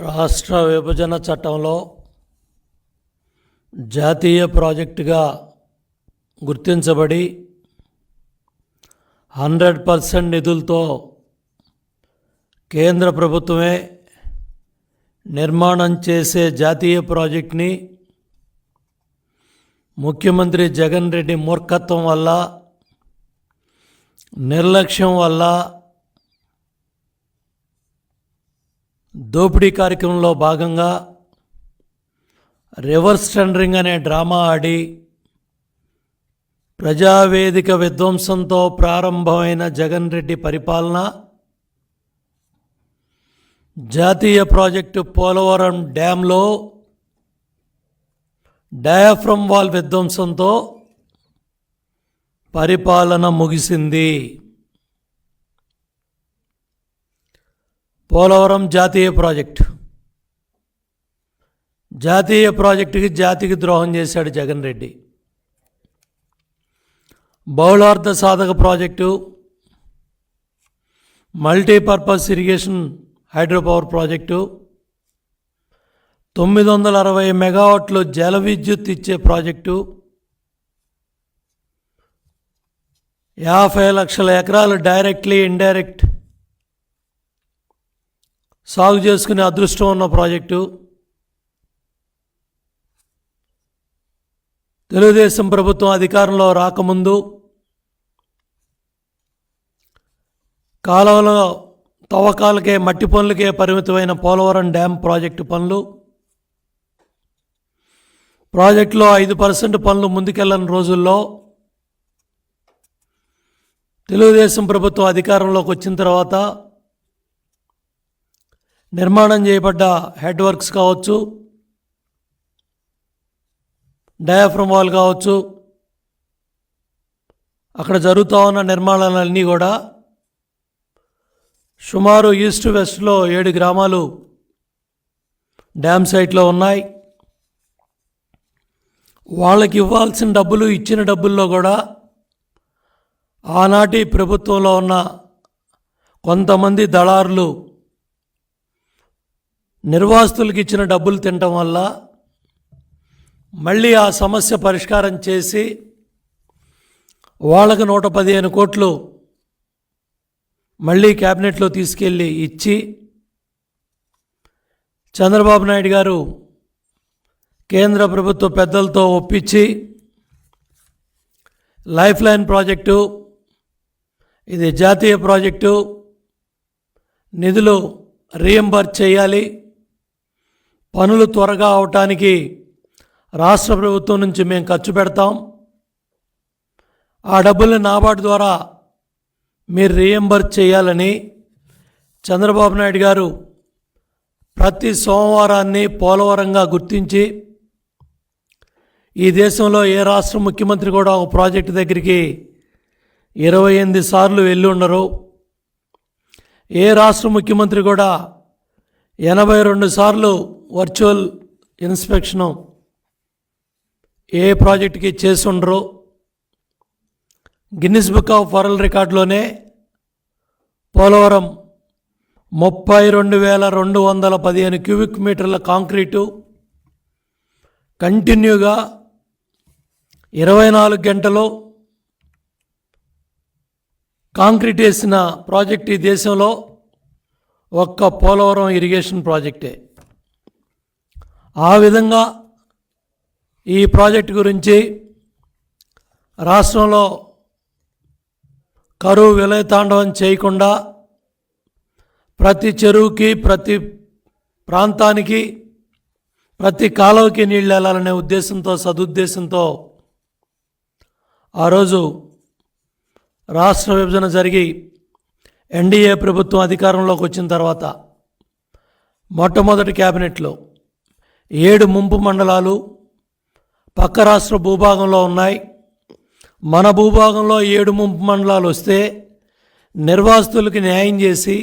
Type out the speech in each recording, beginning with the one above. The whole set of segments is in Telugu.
రాష్ట్ర విభజన చట్టంలో జాతీయ ప్రాజెక్టుగా గుర్తించబడి 100% నిధులతో కేంద్ర ప్రభుత్వమే నిర్మాణం చేసే జాతీయ ప్రాజెక్ట్ని ముఖ్యమంత్రి జగన్ రెడ్డి మూర్ఖత్వం వల్ల, నిర్లక్ష్యం వల్ల, దోపిడీ కార్యక్రమంలో భాగంగా రివర్స్ టెండరింగ్ అనే డ్రామా ఆడి ప్రజావేదిక విధ్వంసంతో ప్రారంభమైన జగన్ రెడ్డి పరిపాలన జాతీయ ప్రాజెక్టు పోలవరం డ్యాంలో డయాఫ్రమ్ వాల్ విధ్వంసంతో పరిపాలన ముగిసింది. పోలవరం జాతీయ ప్రాజెక్టుకి జాతికి ద్రోహం చేశాడు జగన్ రెడ్డి. బహుళార్థ సాధక project, multipurpose irrigation hydro power project, 960 మెగావాట్లు జల విద్యుత్ ఇచ్చే ప్రాజెక్టు, 50 లక్షల ఎకరాలు డైరెక్ట్లీ ఇండైరెక్ట్ సాగు చేసుకునే అదృష్టం ఉన్న ప్రాజెక్టు, తెలుగుదేశం ప్రభుత్వం అధికారంలో రాకముందు కాలువలో తవ్వకాలకే, మట్టి పనులకే పరిమితమైన పోలవరం డ్యామ్ ప్రాజెక్టు పనులు, ప్రాజెక్టులో 5% పనులు ముందుకెళ్లని రోజుల్లో తెలుగుదేశం ప్రభుత్వం అధికారంలోకి వచ్చిన తర్వాత నిర్మాణం చేయబడ్డ హెడ్ వర్క్స్ కావచ్చు, డయాఫ్రమ్ వాల్ కావచ్చు, అక్కడ జరుగుతూ ఉన్న నిర్మాణాలన్నీ కూడా సుమారు ఈస్ట్ వెస్ట్లో 7 గ్రామాలు డ్యామ్ సైట్లో ఉన్నాయి. వాళ్ళకి ఇవ్వాల్సిన డబ్బులు, ఇచ్చిన డబ్బుల్లో కూడా ఆనాటి ప్రభుత్వంలో ఉన్న కొంతమంది దళారులు నిర్వాసితులకు ఇచ్చిన డబ్బులు తినటం వల్ల మళ్ళీ ఆ సమస్య పరిష్కారం చేసి వాళ్ళకు 115 కోట్లు మళ్ళీ క్యాబినెట్లో తీసుకెళ్ళి ఇచ్చి చంద్రబాబు నాయుడు గారు కేంద్ర ప్రభుత్వ పెద్దలతో ఒప్పించి లైఫ్ లైన్ ప్రాజెక్టు, ఇది జాతీయ ప్రాజెక్టు, నిధులు రీఎంబర్స్ చేయాలి, పనులు త్వరగా అవటానికి రాష్ట్ర ప్రభుత్వం నుంచి మేము ఖర్చు పెడతాం, ఆ డబ్బుల్ని నాబార్డు ద్వారా మీరు రీఎంబర్స్ చేయాలని చంద్రబాబు నాయుడు గారు ప్రతి సోమవారాన్ని పోలవరంగా గుర్తించి, ఈ దేశంలో ఏ రాష్ట్ర ముఖ్యమంత్రి కూడా ఒక ప్రాజెక్టు దగ్గరికి 28 సార్లు వెళ్ళి ఉండరు. ఏ రాష్ట్ర ముఖ్యమంత్రి కూడా 82 సార్లు వర్చువల్ ఇన్స్పెక్షను ఏ ప్రాజెక్టుకి చేసి ఉండరు. గిన్నిస్ బుక్ ఆఫ్ వరల్డ్ రికార్డులోనే పోలవరం 32,215 క్యూబిక్ మీటర్ల కాంక్రీటు కంటిన్యూగా 24 గంటలు కాంక్రీట్ వేసిన ప్రాజెక్ట్ ఈ దేశంలో ఒక్క పోలవరం ఇరిగేషన్ ప్రాజెక్టే. ఆ విధంగా ఈ ప్రాజెక్టు గురించి రాష్ట్రంలో కరువు విలయతాండవం చేయకుండా ప్రతి చెరువుకి, ప్రతి ప్రాంతానికి, ప్రతి కాలువకి నీళ్ళు వెళ్ళాలనే ఉద్దేశంతో, సదుద్దేశంతో ఆ రోజు రాష్ట్ర విభజన జరిగి ఎన్డీఏ ప్రభుత్వం అధికారంలోకి వచ్చిన తర్వాత మొట్టమొదటి క్యాబినెట్లో 7 ముంపు మండలాలు పక్క రాష్ట్ర భూభాగంలో ఉన్నాయి. మన భూభాగంలో 7 ముంపు మండలాలు వస్తే నిర్వాసితులకి న్యాయం చేసి,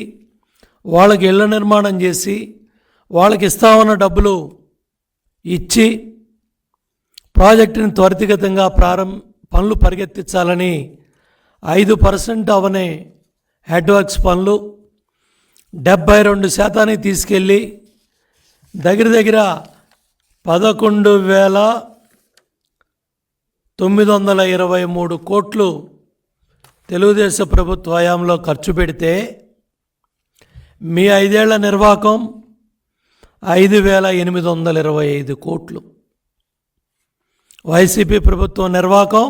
వాళ్ళకి ఇళ్ల నిర్మాణం చేసి, వాళ్ళకి ఇస్తామన్న డబ్బులు ఇచ్చి ప్రాజెక్టుని త్వరితగతంగా పనులు పరిగెత్తించాలని 5% అవనే హెడ్ వర్క్స్ పనులు 72% తీసుకెళ్ళి దగ్గర దగ్గర 11,923 కోట్లు తెలుగుదేశం ప్రభుత్వ హయాంలో ఖర్చు పెడితే మీ 5 ఏళ్ల నిర్వాహకం 5,825 కోట్లు. వైసీపీ ప్రభుత్వం నిర్వాహకం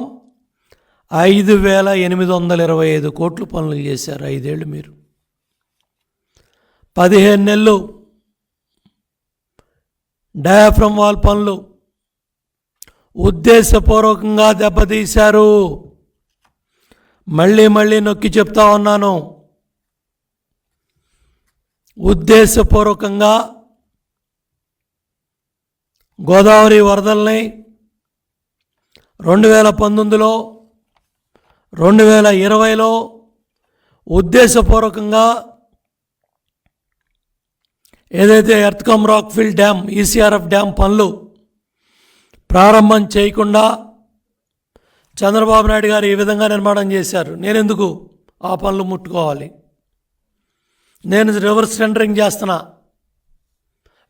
5,825 కోట్లు పనులు చేశారు 5 ఏళ్ళు. మీరు 15 నెలలు డయాఫ్రమ్ వాల్ పనులు ఉద్దేశపూర్వకంగా దెబ్బతీశారు. మళ్ళీ మళ్ళీ నొక్కి చెప్తా ఉన్నాను, ఉద్దేశపూర్వకంగా గోదావరి వరదల్ని 2019లో 2020లో ఉద్దేశపూర్వకంగా ఏదైతే ఎర్త్కమ్ రాక్ఫిల్ డ్యామ్ ఈసీఆర్ఎఫ్ డ్యామ్ పనులు ప్రారంభం చేయకుండా చంద్రబాబు నాయుడు గారు ఈ విధంగా నిర్మాణం చేశారు. నేను ఎందుకు ఆ పనులు ముట్టుకోవాలి? నేను రివర్స్ టెండరింగ్ చేస్తున్నా,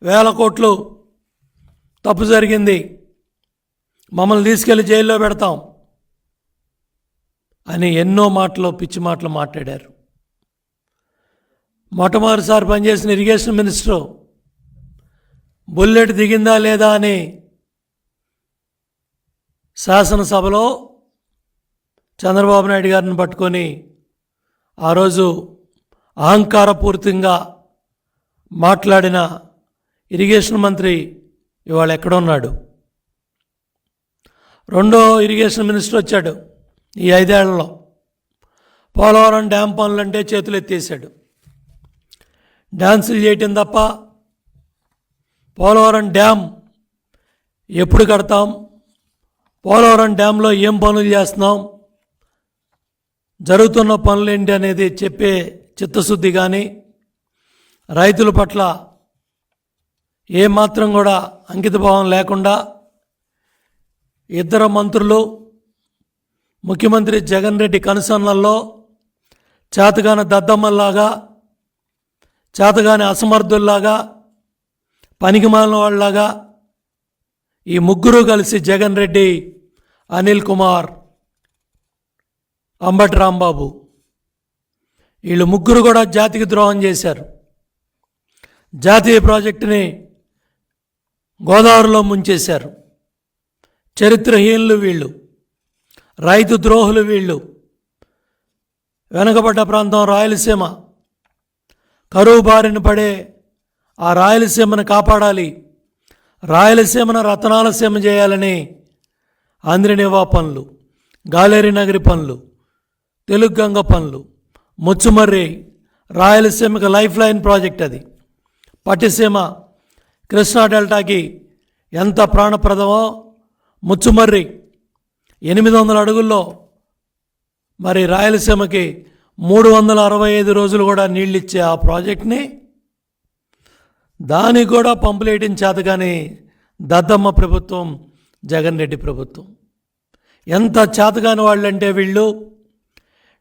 1000 కోట్లు తప్పు జరిగింది, మమ్మల్ని తీసుకెళ్లి జైల్లో పెడతాం అని ఎన్నో మాటలు పిచ్చి మాటలు మాట్లాడారు. మొట్టమొదటిసారి పనిచేసిన ఇరిగేషన్ మినిస్టరు బుల్లెట్ దిగిందా లేదా అని శాసనసభలో చంద్రబాబు నాయుడు గారిని పట్టుకొని ఆ రోజు అహంకారపూరితంగా మాట్లాడిన ఇరిగేషన్ మంత్రి ఇవాళ ఎక్కడున్నాడు? రెండో ఇరిగేషన్ మినిస్టర్ వచ్చాడు ఈ 5 ఏళ్లలో. పోలవరం డ్యామ్ పనులంటే చేతులు ఎత్తేసాడు. డ్యాన్సులు చేయటం తప్ప పోలవరం డ్యామ్ ఎప్పుడు కడతాం, పోలవరం డ్యాంలో ఏం పనులు చేస్తున్నాం, జరుగుతున్న పనులు ఏంటి అనేది చెప్పే చిత్తశుద్ధి కానీ, రైతుల పట్ల ఏమాత్రం కూడా అంకితభావం లేకుండా ఇద్దరు మంత్రులు, ముఖ్యమంత్రి జగన్ రెడ్డి కనుసన్నల్లో చేతగాని దద్దమ్మల్లాగా, చేతగాని అసమర్థుల్లాగా, పనికిమాలిన వాళ్ళలాగా ఈ ముగ్గురు కలిసి జగన్ రెడ్డి, అనిల్ కుమార్, అంబటి రాంబాబు వీళ్ళు ముగ్గురు కూడా జాతికి ద్రోహం చేశారు. జాతీయ ప్రాజెక్టుని గోదావరిలో ముంచేశారు. చరిత్రహీనులు వీళ్ళు, రైతు ద్రోహులు వీళ్ళు. వెనుకబడ్డ ప్రాంతం రాయలసీమ, కరువు బారిన పడే ఆ రాయలసీమను కాపాడాలి, రాయలసీమను రతనాల సీమ చేయాలని ఆంధ్రనివా పనులు, గాలేరి నగరి పనులు, తెలుగు గంగ పనులు, ముచ్చుమర్రి రాయలసీమకు లైఫ్ లైన్ ప్రాజెక్ట్ అది. పట్టిసీమ కృష్ణా డెల్టాకి ఎంత ప్రాణప్రదమో ముచ్చుమర్రి 800 అడుగుల్లో మరి రాయలసీమకి 365 రోజులు కూడా నీళ్ళిచ్చే ఆ ప్రాజెక్ట్ని దానికి కూడా పంపులేయడం చేత కానీ దద్దమ్మ ప్రభుత్వం, జగన్ రెడ్డి ప్రభుత్వం ఎంత చేతగాని వాళ్ళంటే వీళ్ళు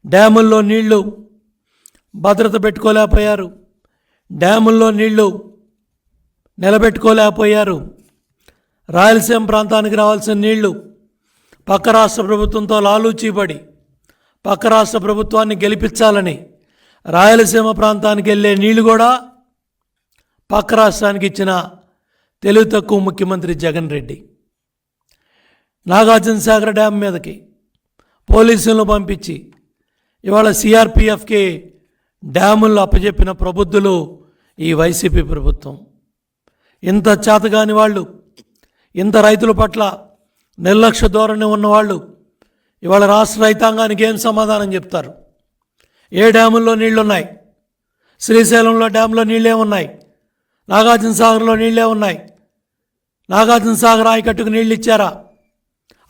డ్యాముల్లో నీళ్లు భద్రత పెట్టుకోలేకపోయారు, డ్యాముల్లో నీళ్లు నిలబెట్టుకోలేకపోయారు. రాయలసీమ ప్రాంతానికి రావాల్సిన నీళ్లు పక్క రాష్ట్ర ప్రభుత్వంతో లాలూచీపడి పక్క రాష్ట్ర ప్రభుత్వాన్ని గెలిపించాలని రాయలసీమ ప్రాంతానికి వెళ్ళే నీళ్లు కూడా పక్క రాష్ట్రానికి ఇచ్చిన తెలివి తక్కువ ముఖ్యమంత్రి జగన్ రెడ్డి. నాగార్జున సాగర్ డ్యామ్ మీదకి పోలీసులను పంపించి ఇవాళ సిఆర్పిఎఫ్కి డ్యాములను అప్పచెప్పిన ప్రబుద్ధులు ఈ వైసీపీ ప్రభుత్వం. ఇంత చేతగాని వాళ్ళు, ఇంత రైతుల పట్ల నిర్లక్ష్య ధోరణి ఉన్నవాళ్ళు ఇవాళ రాష్ట్ర రైతాంగానికి ఏం సమాధానం చెప్తారు? ఏ డ్యాముల్లో నీళ్లున్నాయి? శ్రీశైలంలో డ్యాంలో నీళ్ళే ఉన్నాయి, నాగార్జున సాగర్లో నీళ్ళే ఉన్నాయి. నాగార్జున సాగర్ ఆయకట్టుకు నీళ్ళు ఇచ్చారా?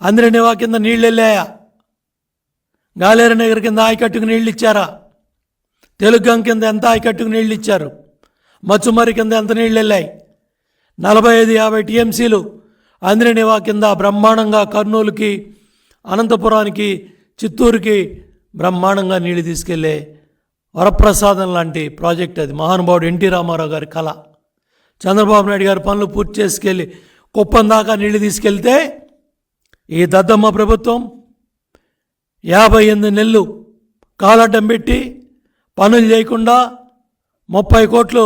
అంద్రనివా కింద నీళ్ళు వెళ్ళాయా? గాలేరు నగర్ కింద ఆయకట్టుకు నీళ్ళు ఇచ్చారా? తెలుగం కింద ఎంత ఆయకట్టుకు నీళ్ళు ఇచ్చారు? మచ్చుమరి కింద ఎంత నీళ్ళు వెళ్ళాయి? 45-50 టీఎంసీలు అంద్రనివా కింద బ్రహ్మాండంగా కర్నూలుకి, అనంతపురానికి, చిత్తూరుకి బ్రహ్మాండంగా నీళ్ళు తీసుకెళ్లే వరప్రసాదం లాంటి ప్రాజెక్ట్ అది. మహానుభావుడు ఎన్టీ రామారావు గారి కళ. చంద్రబాబు నాయుడు గారు పనులు పూర్తి చేసుకెళ్ళి కుప్పం దాకా నీళ్లు తీసుకెళ్తే ఈ దద్దమ్మ ప్రభుత్వం 58 నెలలు కాలడ్డం పెట్టి పనులు చేయకుండా 30 కోట్లు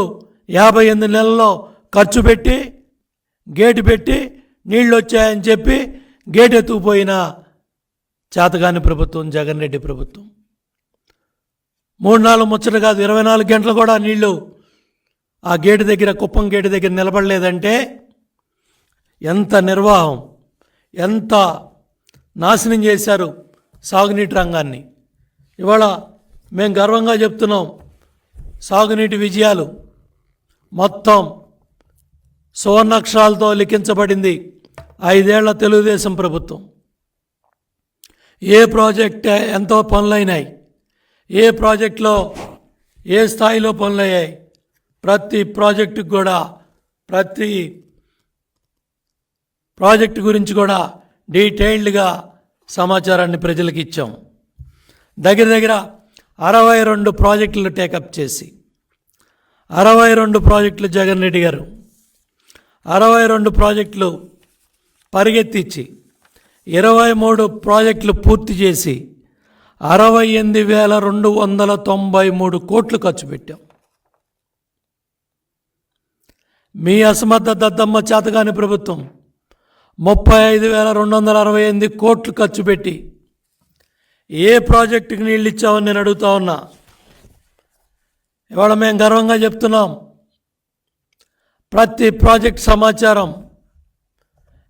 58 నెలల్లో ఖర్చు పెట్టి గేటు పెట్టి నీళ్ళు వచ్చాయని చెప్పి గేట్ ఎత్తుకుపోయిన చేతగాని ప్రభుత్వం జగన్ రెడ్డి ప్రభుత్వం. 3-4 ముచ్చట కాదు, 24 గంటలు కూడా నీళ్లు ఆ గేటు దగ్గర, కుప్పం గేటు దగ్గర నిలబడలేదంటే ఎంత నిర్వాహం, ఎంత నాశనం చేశారు సాగునీటి రంగాన్ని. ఇవాళ మేము గర్వంగా చెప్తున్నాం, సాగునీటి విజయాలు మొత్తం సువర్ణాక్షరాలతో లిఖించబడింది 5 ఏళ్ల తెలుగుదేశం ప్రభుత్వం. ఏ ప్రాజెక్ట్ ఎంతో పనులైనాయి, ఏ ప్రాజెక్టులో ఏ స్థాయిలో పనులయ్యాయి, ప్రతి ప్రాజెక్టుకు కూడా, ప్రతి ప్రాజెక్టు గురించి కూడా డీటెయిల్డ్గా సమాచారాన్ని ప్రజలకు ఇచ్చాం. దగ్గర దగ్గర 62 ప్రాజెక్టులు టేకప్ చేసి 62 ప్రాజెక్టులు జగన్ రెడ్డి గారు 62 ప్రాజెక్టులు పరిగెత్తించి 23 ప్రాజెక్టులు పూర్తి చేసి 68,293 కోట్లు ఖర్చు పెట్టాం. మీ అసమర్థ దద్దమ్మ చేతగాని ప్రభుత్వం 35,268 కోట్లు ఖర్చు పెట్టి ఏ ప్రాజెక్టుకి నీళ్ళు ఇచ్చామని నేను అడుగుతా ఉన్నా. ఇవాళ మేము గర్వంగా చెప్తున్నాం, ప్రతి ప్రాజెక్ట్ సమాచారం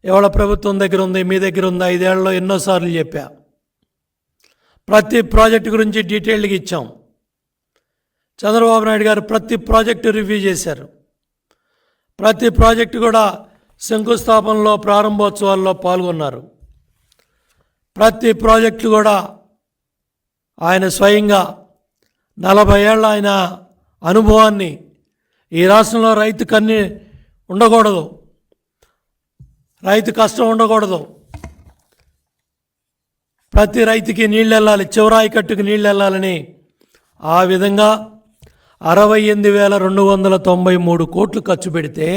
ఇవాళ ప్రభుత్వం దగ్గర ఉంది, మీ దగ్గర ఉంది. 5 ఏళ్లలో ఎన్నోసార్లు చెప్పా, ప్రతి ప్రాజెక్టు గురించి డీటెయిల్డ్గా ఇచ్చాం. చంద్రబాబు నాయుడు గారు ప్రతి ప్రాజెక్టు రివ్యూ చేశారు. ప్రతి ప్రాజెక్టు కూడా శంకుస్థాపనలో, ప్రారంభోత్సవాల్లో పాల్గొన్నారు. ప్రతి ప్రాజెక్టు కూడా ఆయన స్వయంగా 40 ఏళ్ళ ఆయన అనుభవాన్ని, ఈ రాష్ట్రంలో రైతు కన్నీ ఉండకూడదు, రైతు కష్టం ఉండకూడదు, ప్రతి రైతుకి నీళ్ళు వెళ్ళాలి, చివరాయి కట్టుకు నీళ్ళు వెళ్ళాలని ఆ విధంగా 68,293 కోట్లు ఖర్చు పెడితే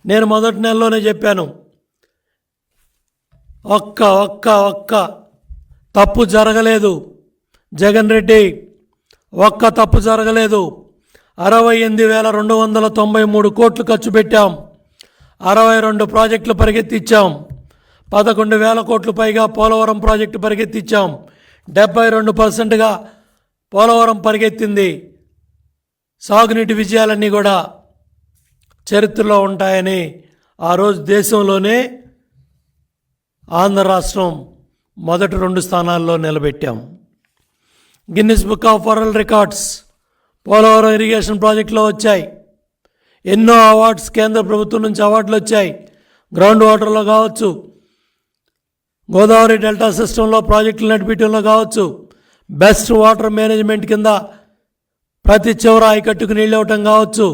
నేను మొదటి నెలలోనే చెప్పాను, ఒక్క తప్పు జరగలేదు జగన్ రెడ్డి, ఒక్క తప్పు జరగలేదు. 68,293 కోట్లు ఖర్చు పెట్టాం, 62 ప్రాజెక్టులు పరిగెత్తిచ్చాం, 11,000 కోట్లు పైగా పోలవరం ప్రాజెక్టు పరిగెత్తిచ్చాం. 72%గా పోలవరం పరిగెత్తింది. సాగునీటి విజయాలన్నీ కూడా చరిత్రలో ఉంటాయని ఆ రోజు దేశంలోనే ఆంధ్ర రాష్ట్రం మొదటి 2 స్థానాల్లో నిలబెట్టాం. Guinness book of world records Polavaram irrigation ప్రాజెక్టులో వచ్చాయి. ఎన్నో అవార్డ్స్ కేంద్ర ప్రభుత్వం నుంచి అవార్డులు వచ్చాయి. గ్రౌండ్ వాటర్లో కావచ్చు, గోదావరి డెల్టా సిస్టంలో ప్రాజెక్టులు నడిపించడంలో కావచ్చు, బెస్ట్ వాటర్ మేనేజ్మెంట్ కింద ప్రతి చివర ఆయకట్టుకు నీళ్ళు ఇవ్వటం కావచ్చు,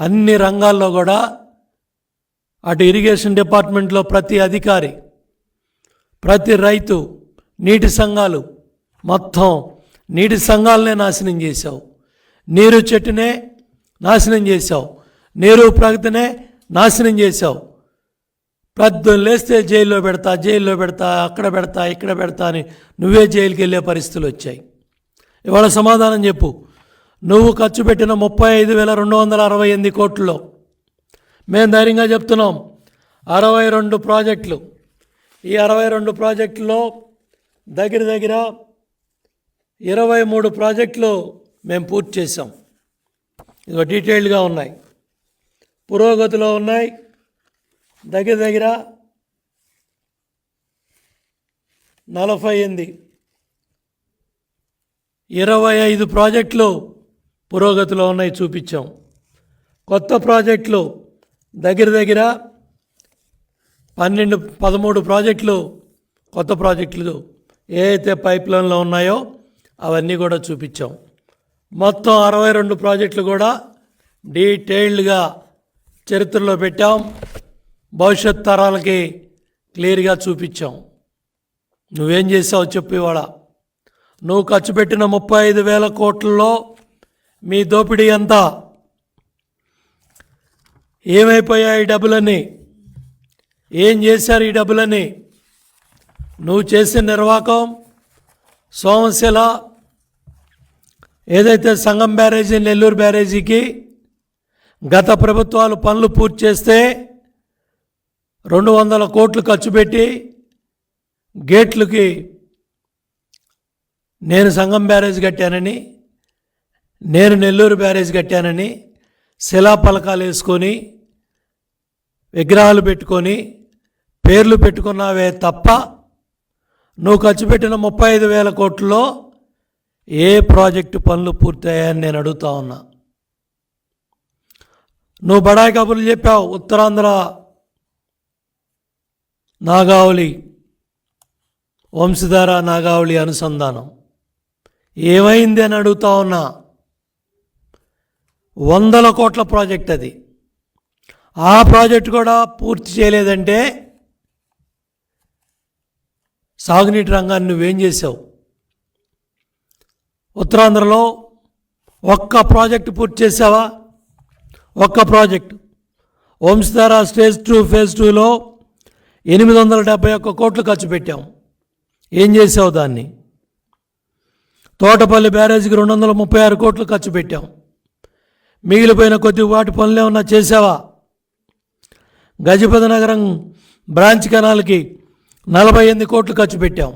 అన్ని రంగాల్లో కూడా అటు ఇరిగేషన్ డిపార్ట్మెంట్లో ప్రతి అధికారి, ప్రతి రైతు, నీటి సంఘాలు, మొత్తం నీటి సంఘాలనే నాశనం చేశావు. నీరు చెట్టునే నాశనం చేశావు, నీరు ప్రగతినే నాశనం చేశావు. పెద్ద లేస్తే జైల్లో పెడతా, అక్కడ పెడతా, ఇక్కడ పెడతా అని నువ్వే జైలుకి వెళ్ళే పరిస్థితులు వచ్చాయి. ఇవాళ సమాధానం చెప్పు. నువ్వు ఖర్చు పెట్టిన 35,268 కోట్లలో మేము ధైర్యంగా చెప్తున్నాం 62 ప్రాజెక్టులు. ఈ 62 ప్రాజెక్టుల్లో దగ్గర 23 ప్రాజెక్టులు మేము పూర్తి చేసాం. ఇదిగో డీటెయిల్డ్గా ఉన్నాయి, పురోగతిలో ఉన్నాయి. దగ్గర 48, 25 ప్రాజెక్టులు పురోగతిలో ఉన్నాయి, చూపించాం. కొత్త ప్రాజెక్టులు దగ్గర 13 ప్రాజెక్టులు, కొత్త ప్రాజెక్టులు ఏ అయితే పైప్లైన్లో ఉన్నాయో అవన్నీ కూడా చూపించాం. మొత్తం 62 ప్రాజెక్టులు కూడా డీటెయిల్డ్గా చరిత్రలో పెట్టాం, భవిష్యత్ తరాలకి క్లియర్గా చూపించాం. నువ్వేం చేసావు చెప్పు. ఇవాళ నువ్వు ఖర్చు పెట్టిన 35,000 కోట్లలో మీ దోపిడీ ఎంత? ఏమైపోయాయి ఈ డబ్బులన్నీ? ఏం చేశారు ఈ డబ్బులన్నీ? నువ్వు చేసిన నిర్వాహకం సోమశిల ఏదైతే సంగం బ్యారేజీ, నెల్లూరు బ్యారేజీకి గత ప్రభుత్వాలు పనులు పూర్తి చేస్తే 200 కోట్లు ఖర్చు పెట్టి గేట్లకి నేను సంగం బ్యారేజ్ కట్టానని, నేను నెల్లూరు బ్యారేజ్ కట్టానని శిలాఫలకాలు వేసుకొని విగ్రహాలు పెట్టుకొని పేర్లు పెట్టుకున్నావే తప్ప నువ్వు ఖర్చు పెట్టిన 35,000 కోట్లలో ఏ ప్రాజెక్టు పనులు పూర్తయ్యాయని నేను అడుగుతా ఉన్నా. నువ్వు బడాయి కబుర్లు చెప్పావు. ఉత్తరాంధ్ర నాగావళి, వంశధార నాగావళి అనుసంధానం ఏమైంది అని అడుగుతా ఉన్నా. 100 కోట్ల ప్రాజెక్ట్ అది. ఆ ప్రాజెక్టు కూడా పూర్తి చేయలేదంటే సాగునీటి రంగాన్ని నువ్వేం చేసావు? ఉత్తరాంధ్రలో ఒక్క ప్రాజెక్టు పూర్తి చేసావా? ఒక్క ప్రాజెక్టు. వంశధార స్టేజ్ 2 ఫేజ్ 2లో 871 కోట్లు ఖర్చు పెట్టాం. ఏం చేసావు దాన్ని? తోటపల్లి బ్యారేజీకి 236 కోట్లు ఖర్చు పెట్టాం. మిగిలిపోయిన కొద్ది వాటి పనులు ఏమన్నా చేసావా? గజపతి నగరం బ్రాంచ్ కెనాల్కి 48 కోట్లు ఖర్చు పెట్టాం.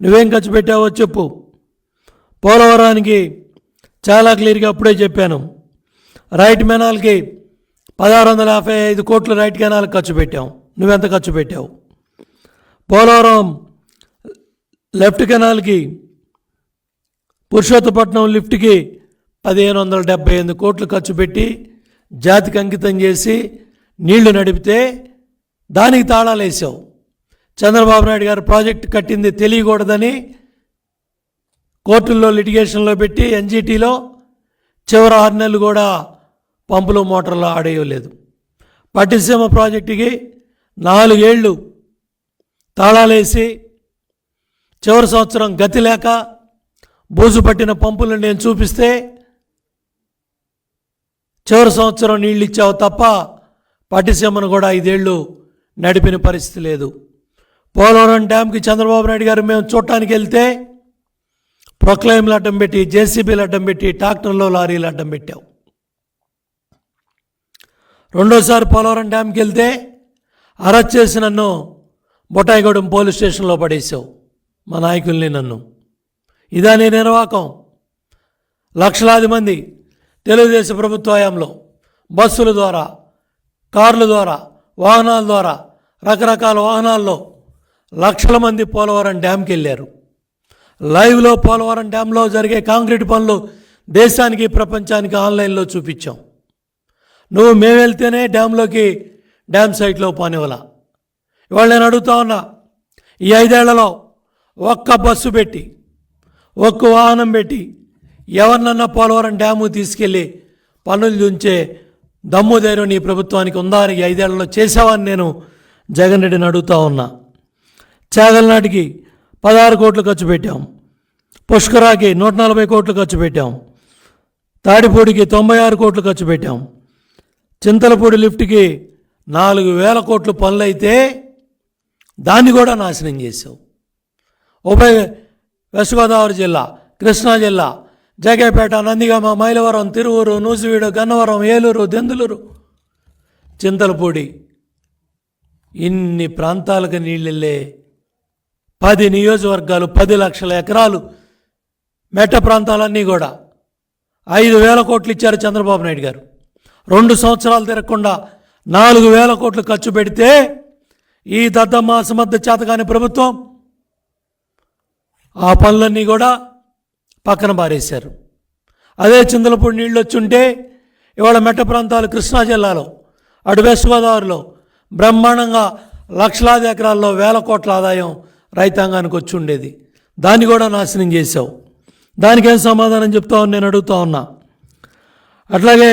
నువ్వేం ఖర్చు పెట్టావో చెప్పు. పోలవరానికి చాలా క్లియర్గా అప్పుడే చెప్పాను. రైట్ కెనాల్కి 1655 కోట్లు రైట్ కెనాల్ ఖర్చు పెట్టాం. నువ్వెంత ఖర్చు పెట్టావు? పోలవరం లెఫ్ట్ కెనాల్కి పురుషోత్తపట్నం లిఫ్ట్కి 1578 కోట్లు ఖర్చు పెట్టి జాతికి అంకితం చేసి నీళ్లు నడిపితే దానికి తాళాలు వేసావు. చంద్రబాబు నాయుడు గారు ప్రాజెక్టు కట్టింది తెలియకూడదని కోర్టుల్లో లిటిగేషన్లో పెట్టి ఎన్జీటీలో చివరి 6 నెలలు కూడా పంపులు మోటార్లు ఆడేయలేదు. పట్టిసీమ ప్రాజెక్టుకి 4 ఏళ్ళు తాళాలేసి చివరి సంవత్సరం గతి లేక బూజు పట్టిన పంపులు నేను చూపిస్తే చివరి సంవత్సరం నీళ్ళు ఇచ్చావు తప్ప పట్టిసీమను కూడా 5 ఏళ్ళు నడిపిన పరిస్థితి లేదు. పోలవరం డ్యామ్కి చంద్రబాబు నాయుడు గారు మేము చూడటానికి వెళ్తే ప్రొక్లైమ్లు అడ్డం పెట్టి, జేసీబీలు అడ్డం పెట్టి, ట్రాక్టర్లో లారీలు అడ్డం పెట్టావు. రెండోసారి పోలవరం డ్యామ్కి వెళ్తే అరెస్ట్ చేసి నన్ను బొటాయిగూడెం పోలీస్ స్టేషన్లో పడేసావు, మా నాయకుల్ని, నన్ను. ఇదా నీ నిర్వాహకం? లక్షలాది మంది తెలుగుదేశం ప్రభుత్వ హయాంలో బస్సుల ద్వారా, కార్ల ద్వారా, వాహనాల ద్వారా, రకరకాల వాహనాల్లో లక్షల మంది పోలవరం డ్యామ్కి వెళ్ళారు. లైవ్లో పోలవరం డ్యాంలో జరిగే కాంక్రీట్ పనులు దేశానికి, ప్రపంచానికి ఆన్లైన్లో చూపించాం. నువ్వు మేము వెళ్తేనే డ్యాంలోకి, డ్యామ్ సైట్లో పోనివ్వాల. ఇవాళ నేను అడుగుతా ఉన్నా, ఈ 5 ఏళ్లలో ఒక్క బస్సు పెట్టి, ఒక్క వాహనం పెట్టి ఎవరినన్నా పోలవరం డ్యాము తీసుకెళ్ళి పనులు దుంచే దమ్ము ధైర్యం నీ ప్రభుత్వానికి ఉందా అని 5 ఏళ్లలో చేసావని నేను జగన్ రెడ్డిని అడుగుతా ఉన్నా. చాగల్నాటికి 16 కోట్లు ఖర్చు పెట్టాం. పుష్కరాకి 140 కోట్లు ఖర్చు పెట్టాం. తాడిపూడికి 96 కోట్లు ఖర్చు పెట్టాం. చింతలపూడి లిఫ్ట్కి 4,000 కోట్లు పనులైతే దాన్ని కూడా నాశనం చేసావు. ఉభయ వెస్ట్ గోదావరి జిల్లా, కృష్ణా జిల్లా, జగేపేట, నందిగామ, మైలవరం, తిరువూరు, నూజివీడు, గన్నవరం, ఏలూరు, దెందులూరు, చింతలపూడి, ఇన్ని ప్రాంతాలకు నీళ్ళెళ్ళే 10 నియోజకవర్గాలు, 10 లక్షల ఎకరాలు మెట్ట ప్రాంతాలన్నీ కూడా 5,000 కోట్లు ఇచ్చారు చంద్రబాబు నాయుడు గారు. 2 సంవత్సరాలు తిరగకుండా 4,000 కోట్లు ఖర్చు పెడితే ఈ దద్దమ్మ అసమర్థ చేతకాని ప్రభుత్వం ఆ పనులన్నీ కూడా పక్కన పారేశారు. అదే చింతలపూడి నీళ్ళు వచ్చుంటే ఇవాళ మెట్ట ప్రాంతాలు కృష్ణా జిల్లాలో, అటు వెస్ట్ గోదావరిలో బ్రహ్మాండంగా లక్షలాది ఎకరాల్లో 1,000 కోట్ల ఆదాయం రైతాంగానికి వచ్చి ఉండేది. దాన్ని కూడా నాశనం చేశావు. దానికేం సమాధానం చెప్తావు నేను అడుగుతా ఉన్నా. అట్లాగే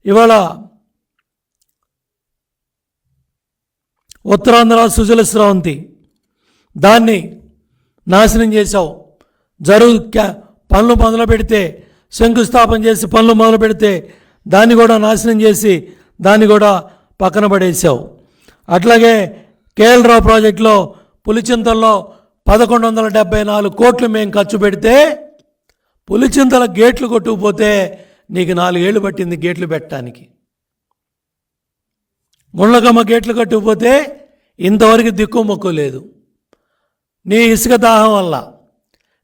ఇవాళ ఉత్తరాంధ్ర సుజల స్రవంతి దాన్ని నాశనం చేశావు. పనులు మొదలు పెడితే, శంకుస్థాపన చేసి పనులు మొదలు పెడితే దాన్ని కూడా నాశనం చేసి దాన్ని కూడా పక్కన పడేసావు. అట్లాగే కేఎల్ రావు ప్రాజెక్టులో పులిచింతల్లో 1174 కోట్లు మేము ఖర్చు పెడితే పులిచింతల గేట్లు కొట్టుకుపోతే నీకు 4 ఏళ్ళు పట్టింది గేట్లు పెట్టడానికి. గుండ్లకమ్మ గేట్లు కట్టుకుపోతే ఇంతవరకు దిక్కు మొక్కు లేదు. నీ ఇసుక దాహం వల్ల,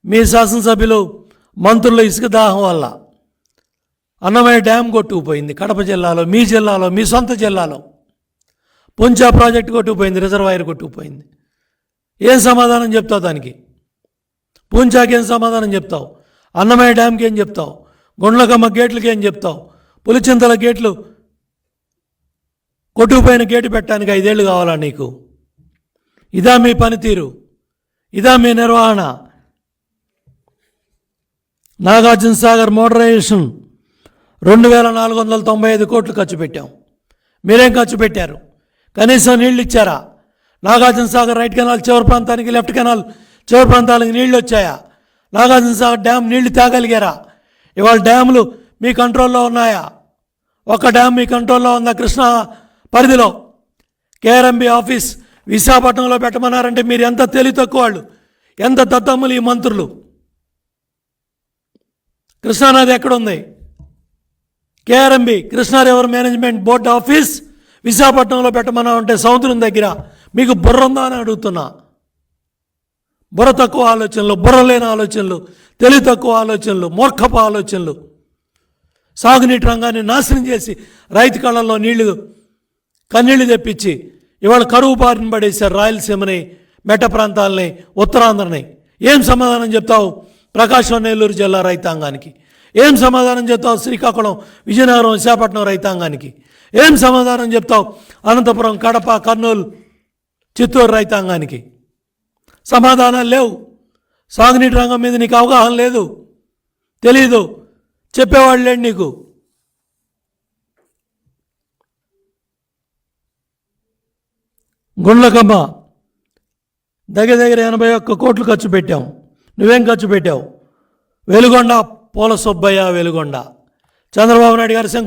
మీ శాసనసభ్యులు మంత్రుల ఇసుక దాహం వల్ల అన్నమయ్య డ్యామ్ కొట్టుకుపోయింది. కడప జిల్లాలో, మీ జిల్లాలో, మీ సొంత జిల్లాలో పుంచా ప్రాజెక్టు కొట్టుకుపోయింది, రిజర్వాయర్ కొట్టుకుపోయింది. ఏం సమాధానం చెప్తావు దానికి? పుంచాకి ఏం సమాధానం చెప్తావు? అన్నమయ్య డ్యామ్కి ఏం చెప్తావు? గుండ్లకమ్మ గేట్లకి ఏం చెప్తావు? పులిచింతల గేట్లు కొట్టుకుపోయిన గేటు పెట్టడానికి 5 ఏళ్ళు కావాలా నీకు? ఇదా మీ పనితీరు? ఇదా మీ నిర్వహణ? నాగార్జున సాగర్ మోడరైజేషన్ 2495 కోట్లు ఖర్చు పెట్టాం. మీరేం ఖర్చు పెట్టారు? కనీసం నీళ్ళు ఇచ్చారా? నాగార్జున సాగర్ రైట్ కెనాల్ చివరి ప్రాంతానికి, లెఫ్ట్ కెనాల్ చివరి ప్రాంతానికి నీళ్ళు వచ్చాయా? నాగార్జున సాగర్ డ్యామ్ నీళ్లు తేగలిగారా? ఇవాళ డ్యాములు మీ కంట్రోల్లో ఉన్నాయా? ఒక డ్యామ్ మీ కంట్రోల్లో ఉందా? కృష్ణా పరిధిలో కేఆర్ఎంబీ ఆఫీస్ విశాఖపట్నంలో పెట్టమన్నారంటే మీరు ఎంత తెలివి తక్కువ వాళ్ళు, ఎంత దద్దమ్ములు ఈ మంత్రులు. కృష్ణానది ఎక్కడుంది? KRMB Krishna river management board office విశాఖపట్నంలో పెట్టమన్నా అంటే సముద్రం దగ్గర మీకు బుర్ర ఉందా అని అడుగుతున్నా. బుర్ర తక్కువ ఆలోచనలు, బుర్ర లేని ఆలోచనలు, తెలివి తక్కువ ఆలోచనలు, మూర్ఖపు ఆలోచనలు, సాగునీటి రంగాన్ని నాశనం చేసి రైతు కళ్ళల్లో కన్నీళ్లు తెప్పించి ఇవాళ కరువు బారిన పడేశారు రాయలసీమని, మెట్ట ప్రాంతాలని, ఉత్తరాంధ్రని. ఏం సమాధానం చెప్తావు ప్రకాశం నెల్లూరు జిల్లా రైతాంగానికి? ఏం సమాధానం చెప్తావు శ్రీకాకుళం, విజయనగరం, విశాఖపట్నం రైతాంగానికి? ఏం సమాధానం చెప్తావు అనంతపురం, కడప, కర్నూలు, చిత్తూరు రైతాంగానికి? సమాధానాలు లేవు. సాగునీటి రంగం మీద నీకు అవగాహన లేదు, తెలీదు, చెప్పేవాళ్ళు లేడు నీకు. గుండ్లకమ్మ దగ్గర 81 కోట్లు ఖర్చు పెట్టాం. నువ్వేం ఖర్చు పెట్టావు? వెలుగొండ, పూల సుబ్బయ్య వెలుగొండ, చంద్రబాబు నాయుడు గారు